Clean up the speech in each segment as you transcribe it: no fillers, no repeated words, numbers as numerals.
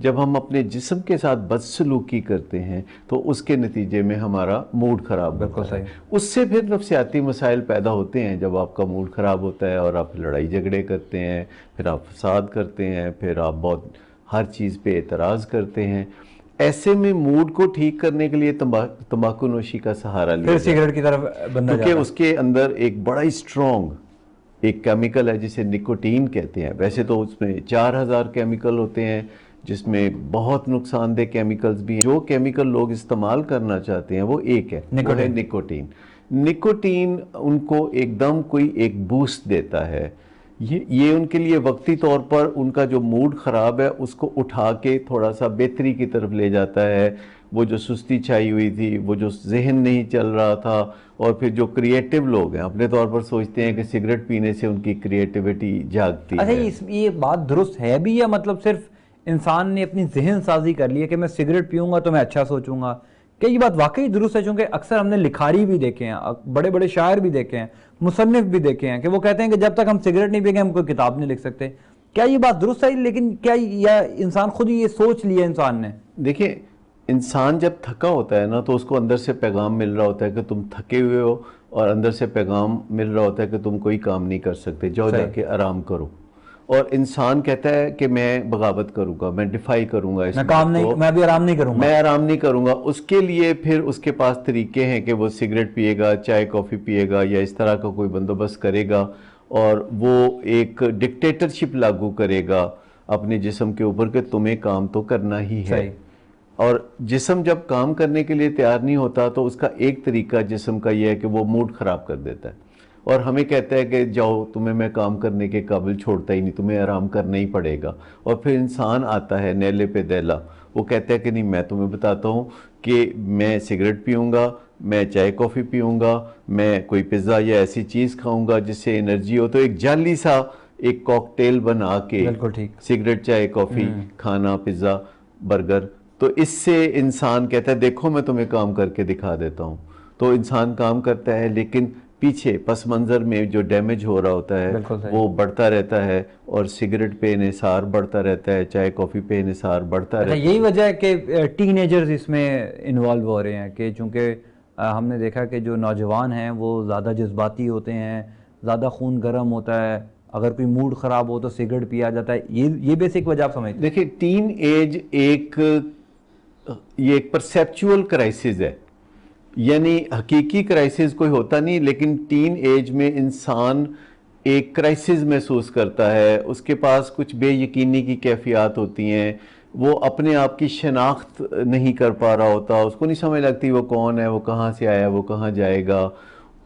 جب ہم اپنے جسم کے ساتھ بدسلوکی کرتے ہیں تو اس کے نتیجے میں ہمارا موڈ خراب ہوتا ہے. اس سے پھر نفسیاتی مسائل پیدا ہوتے ہیں. جب آپ کا موڈ خراب ہوتا ہے اور آپ لڑائی جھگڑے کرتے ہیں, پھر آپ فساد کرتے ہیں, پھر آپ بہت ہر چیز پہ اعتراض کرتے ہیں. ایسے میں موڈ کو ٹھیک کرنے کے لیے تمباکو نوشی کا سہارا لیا, پھر سگریٹ کی طرف بندہ جاتا ہے, کیونکہ اس کے اندر ایک بڑا ہی سٹرونگ ایک کیمیکل ہے جسے نکوٹین کہتے ہیں. ویسے تو اس میں 4000 کیمیکل ہوتے ہیں جس میں بہت نقصان دہ کیمیکلز بھی ہیں. جو کیمیکل لوگ استعمال کرنا چاہتے ہیں وہ ایک ہے, وہ ہے نکوٹین. نکوٹین ان کو ایک دم کوئی ایک بوسٹ دیتا ہے. یہ ان کے لیے وقتی طور پر ان کا جو موڈ خراب ہے اس کو اٹھا کے تھوڑا سا بہتری کی طرف لے جاتا ہے. وہ جو سستی چھائی ہوئی تھی, وہ جو ذہن نہیں چل رہا تھا, اور پھر جو کریٹیو لوگ ہیں اپنے طور پر سوچتے ہیں کہ سگریٹ پینے سے ان کی کریٹیوٹی جاگتی ہے. اچھا, یہ بات درست ہے بھی یا مطلب صرف انسان نے اپنی ذہن سازی کر لی ہے کہ میں سگریٹ پیوں گا تو میں اچھا سوچوں گا؟ کہ یہ بات واقعی درست ہے؟ چونکہ اکثر ہم نے لکھاری بھی دیکھے ہیں, بڑے بڑے شاعر بھی دیکھے ہیں, مصنف بھی دیکھے ہیں کہ وہ کہتے ہیں کہ جب تک ہم سگریٹ نہیں پئیں گے ہم کوئی کتاب نہیں لکھ سکتے. کیا یہ بات درست ہے؟ لیکن کیا یا انسان خود ہی یہ سوچ لیا انسان نے؟ دیکھیں, انسان جب تھکا ہوتا ہے نا تو اس کو اندر سے پیغام مل رہا ہوتا ہے کہ تم تھکے ہوئے ہو, اور اندر سے پیغام مل رہا ہوتا ہے کہ تم کوئی کام نہیں کر سکتے, جاؤ جا کے آرام کرو. اور انسان کہتا ہے کہ میں بغاوت کروں گا, میں ڈیفائی کروں گا, میں بھی آرام نہیں کروں گا, میں آرام نہیں کروں گا. اس کے لیے پھر اس کے پاس طریقے ہیں کہ وہ سگریٹ پیے گا, چائے کافی پیے گا, یا اس طرح کا کوئی بندوبست کرے گا, اور وہ ایک ڈکٹیٹرشپ لاگو کرے گا اپنے جسم کے اوپر کہ تمہیں کام تو کرنا ہی ہے. اور جسم جب کام کرنے کے لیے تیار نہیں ہوتا تو اس کا ایک طریقہ جسم کا یہ ہے کہ وہ موڈ خراب کر دیتا ہے, اور ہمیں کہتا ہے کہ جاؤ, تمہیں میں کام کرنے کے قابل چھوڑتا ہی نہیں, تمہیں آرام کرنا ہی پڑے گا. اور پھر انسان آتا ہے نیلے پہ دیلا, وہ کہتا ہے کہ نہیں, میں تمہیں بتاتا ہوں کہ میں سگریٹ پیوں گا, میں چائے کافی پیوں گا, میں کوئی پیزا یا ایسی چیز کھاؤں گا جس سے انرجی ہو. تو ایک جعلی سا ایک کوکٹیل بنا کے سگریٹ, چائے, کافی کھانا, پیزا, برگر, تو اس سے انسان کہتا ہے دیکھو میں تمہیں کام کر کے دکھا دیتا ہوں. تو انسان کام کرتا ہے, لیکن پیچھے پس منظر میں جو ڈیمیج ہو رہا ہوتا ہے وہ بڑھتا رہتا ہے, اور سگریٹ پہ انحصار بڑھتا رہتا ہے, چائے کافی پہ انحصار بڑھتا رہتا ہے. یہی وجہ ہے کہ ٹین ایجرز اس میں انوالو ہو رہے ہیں, کہ چونکہ ہم نے دیکھا کہ جو نوجوان ہیں وہ زیادہ جذباتی ہوتے ہیں, زیادہ خون گرم ہوتا ہے, اگر کوئی موڈ خراب ہو تو سگریٹ پیا جاتا ہے. یہ بیسک وجہ آپ سمجھتے ہیں؟ دیکھیں, ٹین ایج یہ ایک پرسیپچول کرائسس ہے, یعنی حقیقی کرائسس کوئی ہوتا نہیں, لیکن ٹین ایج میں انسان ایک کرائسس محسوس کرتا ہے. اس کے پاس کچھ بے یقینی کی کیفیات ہوتی ہیں, وہ اپنے آپ کی شناخت نہیں کر پا رہا ہوتا, اس کو نہیں سمجھ لگتی وہ کون ہے, وہ کہاں سے آیا, وہ کہاں جائے گا.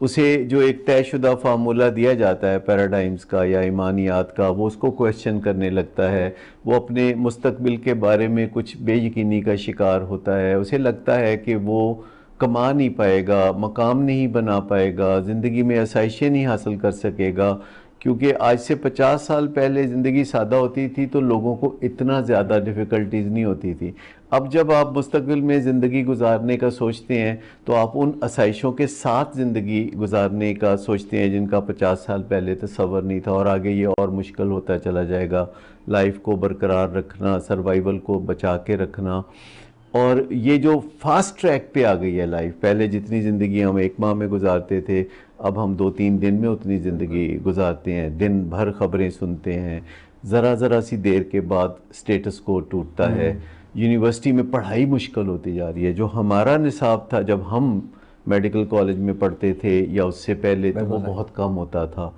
اسے جو ایک طے شدہ فارمولہ دیا جاتا ہے پیراڈائمز کا یا ایمانیات کا, وہ اس کو کویسچن کرنے لگتا ہے. وہ اپنے مستقبل کے بارے میں کچھ بے یقینی کا شکار ہوتا ہے. اسے لگتا ہے کہ وہ کما نہیں پائے گا, مقام نہیں بنا پائے گا, زندگی میں آسائشیں نہیں حاصل کر سکے گا. کیونکہ آج سے 50 سال پہلے زندگی سادہ ہوتی تھی تو لوگوں کو اتنا زیادہ ڈیفیکلٹیز نہیں ہوتی تھی. اب جب آپ مستقبل میں زندگی گزارنے کا سوچتے ہیں تو آپ ان آسائشوں کے ساتھ زندگی گزارنے کا سوچتے ہیں جن کا 50 سال پہلے تصور نہیں تھا, اور آگے یہ اور مشکل ہوتا چلا جائے گا. لائف کو برقرار رکھنا, سروائیول کو بچا کے رکھنا, اور یہ جو فاسٹ ٹریک پہ آ گئی ہے لائف, پہلے جتنی زندگی ہم 1 ماہ میں گزارتے تھے اب ہم 2-3 دن میں اتنی زندگی گزارتے ہیں. دن بھر خبریں سنتے ہیں, ذرا سی دیر کے بعد سٹیٹس کو ٹوٹتا ہے. یونیورسٹی میں پڑھائی مشکل ہوتی جا رہی ہے. جو ہمارا نصاب تھا جب ہم میڈیکل کالج میں پڑھتے تھے یا اس سے پہلے, تو وہ بہت کم ہوتا تھا.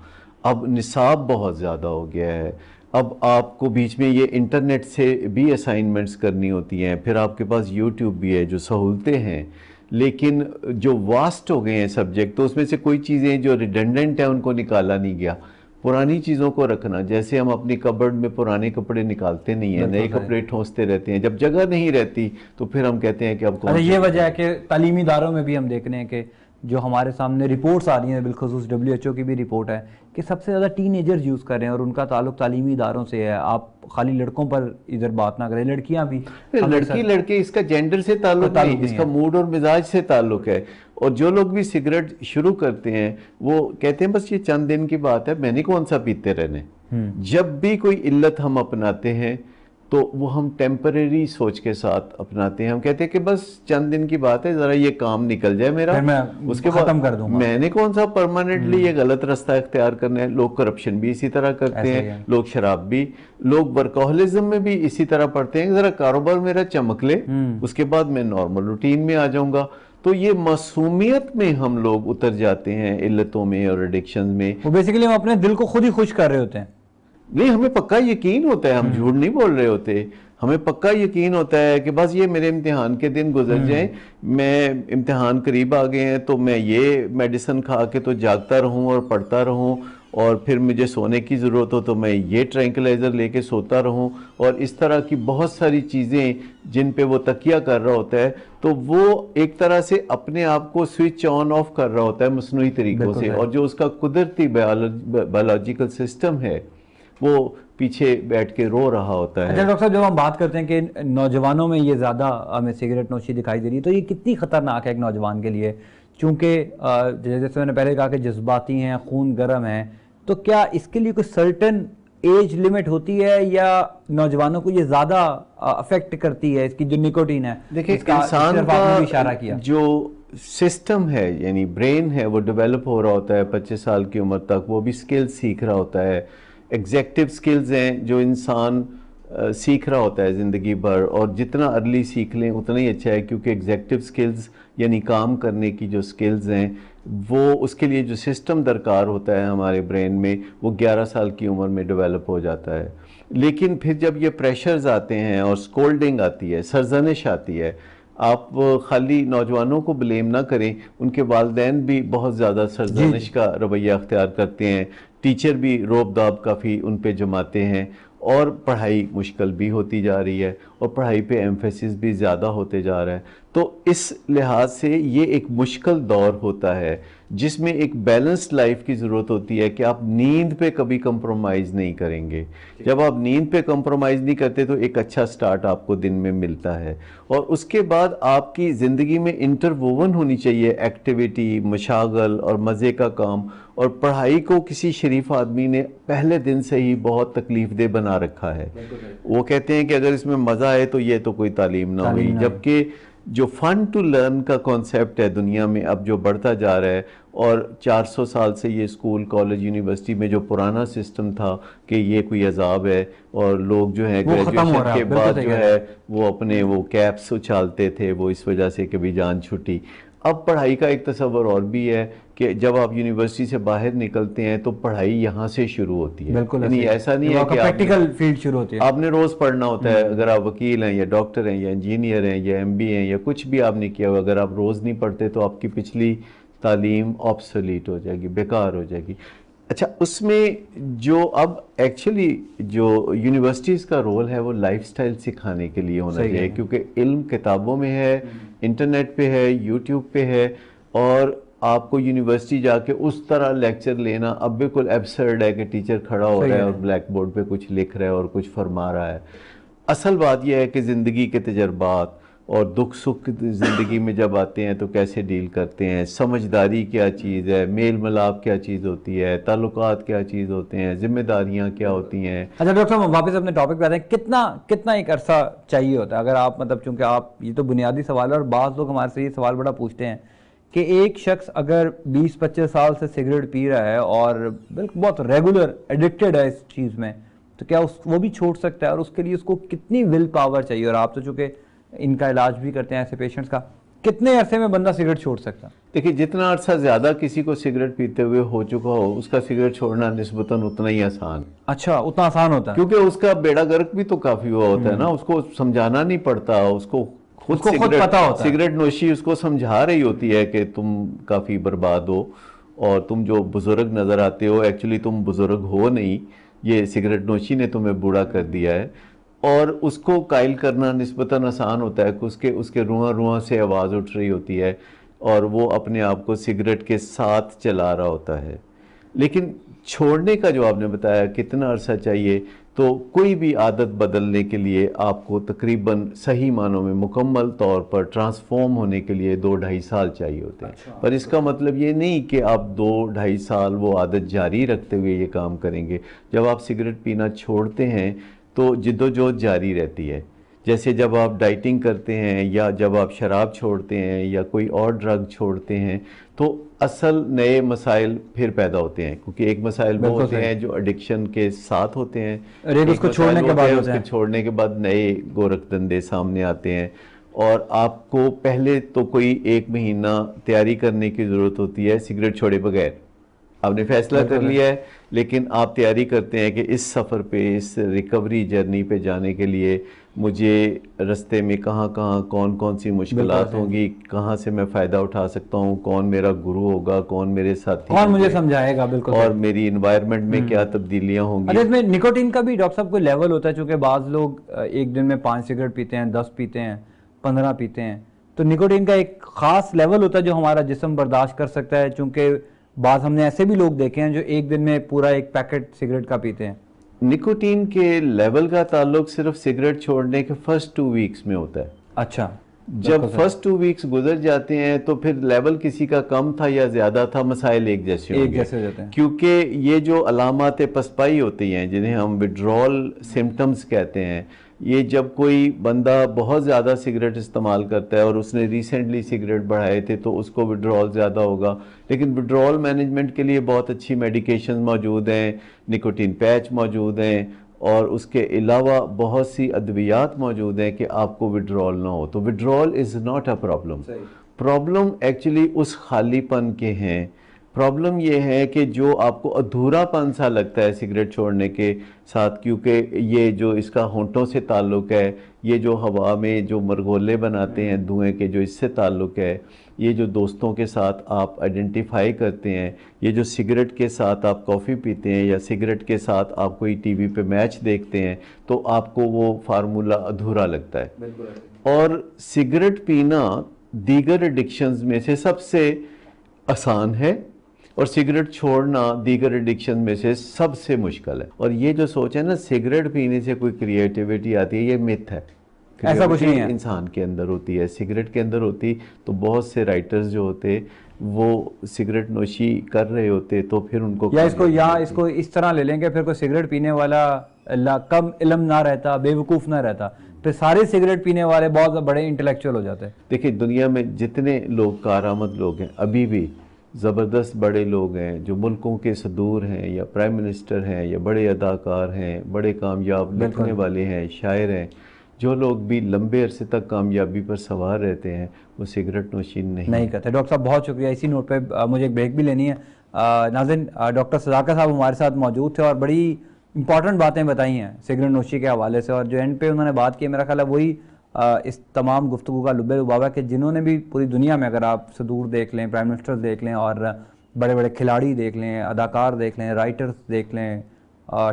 اب نصاب بہت زیادہ ہو گیا ہے. اب آپ کو بیچ میں یہ انٹرنیٹ سے بھی اسائنمنٹس کرنی ہوتی ہیں, پھر آپ کے پاس یوٹیوب بھی ہے, جو سہولتیں ہیں, لیکن جو واسٹ ہو گئے ہیں سبجیکٹ, تو اس میں سے کوئی چیزیں جو ریڈنڈنٹ ہیں ان کو نکالا نہیں گیا. پرانی چیزوں کو رکھنا, جیسے ہم اپنی کبرڈ میں پرانے کپڑے نکالتے نہیں ہیں, نئے کپڑے ٹھونستے رہتے ہیں. جب جگہ نہیں رہتی تو پھر ہم کہتے ہیں کہ اب کون. یہ وجہ ہے کہ تعلیمی اداروں میں بھی ہم دیکھ رہے ہیں کہ جو ہمارے سامنے رپورٹس آ رہی ہیں, بالخصوص WHO کی بھی رپورٹ ہے کہ سب سے زیادہ ٹین ایجرز یوز کر رہے ہیں, اور ان کا تعلق تعلیمی اداروں سے ہے. آپ خالی لڑکوں پر ادھر بات نہ کریں, لڑکیاں بھی. لڑکی لڑکے اس کا جینڈر سے تعلق نہیں, اس کا موڈ اور مزاج سے تعلق ہے. اور جو لوگ بھی سگریٹ شروع کرتے ہیں وہ کہتے ہیں بس یہ چند دن کی بات ہے, میں نے کون سا پیتے رہنے. جب بھی کوئی علت ہم اپناتے ہیں تو وہ ہم ٹیمپریری سوچ کے ساتھ اپناتے ہیں. ہم کہتے ہیں کہ بس چند دن کی بات ہے, ذرا یہ کام نکل جائے میرا, اس کے بعد میں نے کون سا پرماننٹلی یہ غلط رستہ اختیار کرنا ہے. لوگ کرپشن بھی اسی طرح کرتے ہیں, لوگ شراب بھی, لوگ ورکہولزم میں بھی اسی طرح پڑھتے ہیں, ذرا کاروبار میرا چمک لے اس کے بعد میں نارمل روٹین میں آ جاؤں گا. تو یہ معصومیت میں ہم لوگ اتر جاتے ہیں, علتوں میں اور ایڈکشنز میں. وہ بیسیکلی ہم اپنے دل کو خود ہی خوش کر رہے ہوتے ہیں. نہیں, ہمیں پکا یقین ہوتا ہے, ہم جھوٹ نہیں بول رہے ہوتے, ہمیں پکا یقین ہوتا ہے کہ بس یہ میرے امتحان کے دن گزر جائیں, میں امتحان قریب آ گئے ہیں تو میں یہ میڈیسن کھا کے تو جاگتا رہوں اور پڑھتا رہوں, اور پھر مجھے سونے کی ضرورت ہو تو میں یہ ٹرینکلائزر لے کے سوتا رہوں, اور اس طرح کی بہت ساری چیزیں جن پہ وہ تکیہ کر رہا ہوتا ہے. تو وہ ایک طرح سے اپنے آپ کو سوئچ آن آف کر رہا ہوتا ہے مصنوعی طریقوں سے, اور جو اس کا قدرتی بایولوجیکل سسٹم ہے وہ پیچھے بیٹھ کے رو رہا ہوتا ہے. اچھا ڈاکٹر صاحب, جب ہم بات کرتے ہیں کہ نوجوانوں میں یہ زیادہ ہمیں سگریٹ نوشی دکھائی دے رہی ہے, تو یہ کتنی خطرناک ہے ایک نوجوان کے لیے؟ چونکہ جیسے میں نے پہلے کہا کہ جذباتی ہیں, خون گرم ہیں, تو کیا اس کے لیے کوئی سرٹن ایج لمٹ ہوتی ہے, یا نوجوانوں کو یہ زیادہ افیکٹ کرتی ہے اس کی جو نکوٹین ہے؟ دیکھیں, انسان کا جو سسٹم ہے یعنی برین ہے وہ ڈیولپ ہو رہا ہوتا ہے 25 سال کی عمر تک, وہ بھی سکل سیکھ رہا ہوتا ہے. ایگزیکٹو سکلز ہیں جو انسان سیکھ رہا ہوتا ہے زندگی بھر, اور جتنا ارلی سیکھ لیں اتنا ہی اچھا ہے, کیونکہ ایگزیکٹو سکلز یعنی کام کرنے کی جو سکلز ہیں وہ اس کے لیے جو سسٹم درکار ہوتا ہے ہمارے برین میں وہ 11 سال کی عمر میں ڈیولپ ہو جاتا ہے. لیکن پھر جب یہ پریشرز آتے ہیں اور سکولڈنگ آتی ہے, سرزنش آتی ہے, آپ خالی نوجوانوں کو بلیم نہ کریں, ان کے والدین بھی بہت زیادہ سرزنش کا رویہ اختیار کرتے ہیں, ٹیچر بھی روب داب کافی ان پہ جماتے ہیں, اور پڑھائی مشکل بھی ہوتی جا رہی ہے, اور پڑھائی پہ ایمفیسس بھی زیادہ ہوتے جا رہا ہے. تو اس لحاظ سے یہ ایک مشکل دور ہوتا ہے جس میں ایک بیلنسڈ لائف کی ضرورت ہوتی ہے کہ آپ نیند پہ کبھی کمپرومائز نہیں کریں گے. جب آپ نیند پہ کمپرومائز نہیں کرتے تو ایک اچھا سٹارٹ آپ کو دن میں ملتا ہے, اور اس کے بعد آپ کی زندگی میں انٹروون ہونی چاہیے ایکٹیویٹی, مشاغل اور مزے کا کام. اور پڑھائی کو کسی شریف آدمی نے پہلے دن سے ہی بہت تکلیف دہ بنا رکھا ہے. وہ کہتے ہیں کہ اگر اس میں مزہ آئے تو یہ تو کوئی تعلیم نہ ہوئی, جبکہ جو فن ٹو لرن کا کانسیپٹ ہے دنیا میں اب جو بڑھتا جا رہا ہے, اور 400 سال سے یہ اسکول, کالج, یونیورسٹی میں جو پرانا سسٹم تھا کہ یہ کوئی عذاب ہے, اور لوگ جو ہیں گریجویشن کے بعد جو ہے وہ اپنے وہ کیپس اچھالتے تھے, وہ اس وجہ سے کبھی جان چھٹی. اب پڑھائی کا ایک تصور اور بھی ہے کہ جب آپ یونیورسٹی سے باہر نکلتے ہیں تو پڑھائی یہاں سے شروع ہوتی ہے. یعنی ایسا نہیں ہے کہ پریکٹیکل فیلڈ شروع ہوتی ہے, آپ نے روز پڑھنا ہوتا ہے. اگر آپ وکیل ہیں یا ڈاکٹر ہیں یا انجینئر ہیں یا MBA ہیں یا کچھ بھی آپ نے کیا ہو, اگر آپ روز نہیں پڑھتے تو آپ کی پچھلی تعلیم آبسولیٹ ہو جائے گی, بیکار ہو جائے گی. اچھا, اس میں جو اب ایکچولی جو یونیورسٹیز کا رول ہے وہ لائف سٹائل سکھانے کے لیے ہونا چاہیے, کیونکہ علم کتابوں میں ہے, انٹرنیٹ پہ ہے, یوٹیوب پہ ہے, اور آپ کو یونیورسٹی جا کے اس طرح لیکچر لینا اب بالکل ایبسرڈ ہے کہ ٹیچر کھڑا ہو رہا ہے اور بلیک بورڈ پہ کچھ لکھ رہا ہے اور کچھ فرما رہا ہے. اصل بات یہ ہے کہ زندگی کے تجربات اور دکھ سکھ زندگی میں جب آتے ہیں تو کیسے ڈیل کرتے ہیں, سمجھداری کیا چیز ہے, میل ملاپ کیا چیز ہوتی ہے, تعلقات کیا چیز ہوتے ہیں, ذمہ داریاں کیا ہوتی ہیں. اچھا ڈاکٹر صاحب, واپس اپنے ٹاپک پہ آتے ہیں. کتنا ایک عرصہ چاہیے ہوتا ہے, اگر آپ مطلب, چونکہ آپ یہ تو بنیادی سوال ہے اور بعض لوگ ہمارے سے یہ سوال بڑا پوچھتے ہیں کہ ایک شخص اگر 20-25 سال سے سگریٹ پی رہا ہے اور بالکل بہت ریگولر ایڈکٹڈ ہے اس چیز میں, تو کیا وہ بھی چھوڑ سکتا ہے, اور اس کے لیے اس کو کتنی ول پاور چاہیے؟ اور آپ تو چونکہ ان کا علاج بھی کرتے ہیں ایسے پیشنٹس کا, کتنے عرصے میں بندہ سگریٹ چھوڑ سکتا ہے؟ دیکھیے, جتنا عرصہ زیادہ کسی کو سگریٹ پیتے ہوئے ہو چکا ہو اس کا سگریٹ چھوڑنا نسبتاً اتنا ہی آسان. اچھا, اتنا آسان ہوتا ہے کیونکہ اس کا بیڑا گرک بھی تو کافی ہوا ہوتا ہے نا, اس کو سمجھانا نہیں پڑتا, اس کو خود پتا ہوتا ہے. سگریٹ نوشی اس کو سمجھا رہی ہوتی ہے کہ تم کافی برباد ہو, اور تم جو بزرگ نظر آتے ہو ایکچولی تم بزرگ ہو نہیں, یہ سگریٹ نوشی نے تمہیں بوڑھا کر دیا ہے. اور اس کو قائل کرنا نسبتاً آسان ہوتا ہے کہ اس کے رواں سے آواز اٹھ رہی ہوتی ہے اور وہ اپنے آپ کو سگریٹ کے ساتھ چلا رہا ہوتا ہے. لیکن چھوڑنے کا جو آپ نے بتایا کتنا عرصہ چاہیے, تو کوئی بھی عادت بدلنے کے لیے آپ کو تقریباً صحیح معنوں میں مکمل طور پر ٹرانسفارم ہونے کے لیے 2-2.5 سال چاہیے ہوتے ہیں. پر اس کا مطلب یہ نہیں کہ آپ 2-2.5 سال وہ عادت جاری رکھتے ہوئے یہ کام کریں گے. جب آپ سگریٹ پینا چھوڑتے ہیں تو جدوجہد جاری رہتی ہے. جیسے جب آپ ڈائٹنگ کرتے ہیں یا جب آپ شراب چھوڑتے ہیں یا کوئی اور ڈرگ چھوڑتے ہیں تو اصل نئے مسائل پھر پیدا ہوتے ہیں, کیونکہ ایک مسائل وہ ہوتے ہیں جو ایڈکشن کے ساتھ ہوتے ہیں, اس کو چھوڑنے کے بعد نئے گورکھ دندے سامنے آتے ہیں, اور آپ کو پہلے تو کوئی 1 مہینہ تیاری کرنے کی ضرورت ہوتی ہے سگریٹ چھوڑے بغیر. آپ نے فیصلہ کر لیا ہے, لیکن آپ تیاری کرتے ہیں کہ اس سفر پہ, اس ریکوری جرنی پہ جانے کے لیے مجھے رستے میں کہاں کون کون سی مشکلات ہوں گی, کہاں سے میں فائدہ اٹھا سکتا ہوں, کون میرا گرو ہوگا, کون میرے ساتھی, کون مجھے سمجھائے گا, بالکل, اور میری انوائرمنٹ میں کیا تبدیلیاں ہوں گی. اس میں نکوٹین کا بھی ڈاکٹر صاحب کوئی لیول ہوتا ہے, چونکہ بعض لوگ ایک دن میں 5 سگریٹ پیتے ہیں, 10 پیتے ہیں, 15 پیتے ہیں, تو نکوٹین کا ایک خاص لیول ہوتا ہے جو ہمارا جسم برداشت کر سکتا ہے, چونکہ بعض ہم نے ایسے بھی لوگ دیکھے ہیں جو ایک دن میں پورا 1 پیکٹ سگریٹ کا پیتے ہیں. نکوٹین کے لیول کا تعلق صرف سگریٹ چھوڑنے کے فرسٹ 2 ویکس میں ہوتا ہے. اچھا, جب فرسٹ 2 ویکس گزر جاتے ہیں تو پھر لیول کسی کا کم تھا یا زیادہ تھا, مسائل ایک جیسے ہوں گے, کیونکہ یہ جو علامات پسپائی ہوتی ہیں جنہیں ہم وڈرول سمٹمز کہتے ہیں, یہ جب کوئی بندہ بہت زیادہ سگریٹ استعمال کرتا ہے اور اس نے ریسنٹلی سگریٹ بڑھائے تھے تو اس کو وڈرول زیادہ ہوگا, لیکن وڈرول مینجمنٹ کے لیے بہت اچھی میڈیکیشن موجود ہیں, نکوٹین پیچ موجود ہیں, اور اس کے علاوہ بہت سی ادویات موجود ہیں کہ آپ کو وڈرول نہ ہو. تو withdrawal is not a problem. Problem actually اس خالی پن کے ہیں. پرابلم یہ ہے کہ جو آپ کو ادھورا پن سا لگتا ہے سگریٹ چھوڑنے کے ساتھ, کیونکہ یہ جو اس کا ہونٹوں سے تعلق ہے, یہ جو ہوا میں جو مرغولے بناتے ہیں دھوئیں کے, جو اس سے تعلق ہے, یہ جو دوستوں کے ساتھ آپ آئیڈینٹیفائی کرتے ہیں, یہ جو سگریٹ کے ساتھ آپ کافی پیتے ہیں یا سگریٹ کے ساتھ آپ کوئی ٹی وی پہ میچ دیکھتے ہیں, تو آپ کو وہ فارمولا ادھورا لگتا ہے. اور سگریٹ پینا دیگر ایڈکشنز میں سے سب سے آسان ہے, اور سگریٹ چھوڑنا دیگر ایڈکشن میں سے سب سے مشکل ہے. اور یہ جو سوچ ہے نا سگریٹ پینے سے کوئی کریٹیویٹی آتی ہے, یہ مت ہے. ایسا کچھ نہیں ہے, انسان کے اندر ہوتی ہے, سگریٹ کے اندر ہوتی. تو بہت سے رائٹرز جو ہوتے وہ سگریٹ نوشی کر رہے ہوتے تو پھر ان کو اس کو اس طرح لے لیں گے, پھر کوئی سگریٹ پینے والا کم علم نہ رہتا, بے وقوف نہ رہتا, پھر سارے سگریٹ پینے والے بہت بڑے انٹلیکچوئل ہو جاتے ہیں. دیکھیں دنیا میں جتنے لوگ کارآمد لوگ ہیں, ابھی بھی زبردست بڑے لوگ ہیں جو ملکوں کے صدور ہیں یا پرائم منسٹر ہیں یا بڑے اداکار ہیں, بڑے کامیاب لکھنے والے ہیں, شاعر ہیں, جو لوگ بھی لمبے عرصے تک کامیابی پر سوار رہتے ہیں وہ سگریٹ نوشی نہیں کرتے. ڈاکٹر صاحب بہت شکریہ. اسی نوٹ پہ مجھے ایک بریک بھی لینی ہے. ناظرین, ڈاکٹر صداقت صاحب ہمارے ساتھ موجود تھے اور بڑی امپورٹنٹ باتیں بتائی ہیں سگریٹ نوشی کے حوالے سے, اور جو اینڈ پہ انہوں نے بات کی میرا خیال ہے وہی اس تمام گفتگو کا لب لباب ہے, کہ جنہوں نے بھی پوری دنیا میں, اگر آپ صدور دیکھ لیں, پرائم منسٹر دیکھ لیں, اور بڑے بڑے کھلاڑی دیکھ لیں, اداکار دیکھ لیں, رائٹرز دیکھ لیں,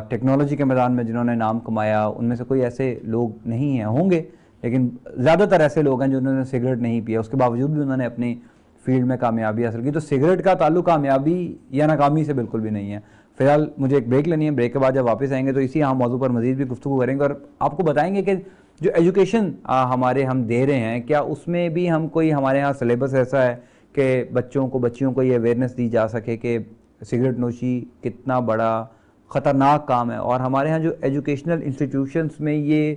ٹیکنالوجی کے میدان میں جنہوں نے نام کمایا, ان میں سے کوئی ایسے لوگ نہیں ہیں, ہوں گے لیکن زیادہ تر ایسے لوگ ہیں جنہوں نے سگریٹ نہیں پیا, اس کے باوجود بھی انہوں نے اپنی فیلڈ میں کامیابی حاصل کی. تو سگریٹ کا تعلق کامیابی یا ناکامی سے بالکل بھی نہیں ہے. فی الحال مجھے ایک بریک لینی ہے, بریک کے بعد جب واپس آئیں گے تو اسی عام موضوع پر مزید بھی گفتگو کریں گے, اور آپ کو بتائیں گے کہ جو ایجوکیشن ہم دے رہے ہیں, کیا اس میں بھی ہم کوئی, ہمارے ہاں سلیبس ایسا ہے کہ بچیوں کو یہ اویئرنیس دی جا سکے کہ سگریٹ نوشی کتنا بڑا خطرناک کام ہے, اور ہمارے ہاں جو ایجوکیشنل انسٹیٹیوشنز میں یہ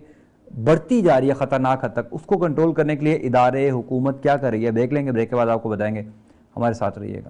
بڑھتی جا رہی ہے خطرناک حد تک, اس کو کنٹرول کرنے کے لیے ادارے, حکومت کیا کر رہی ہے؟ دیکھ لیں گے, بریک کے بعد آپ کو بتائیں گے. ہمارے ساتھ رہیے گا.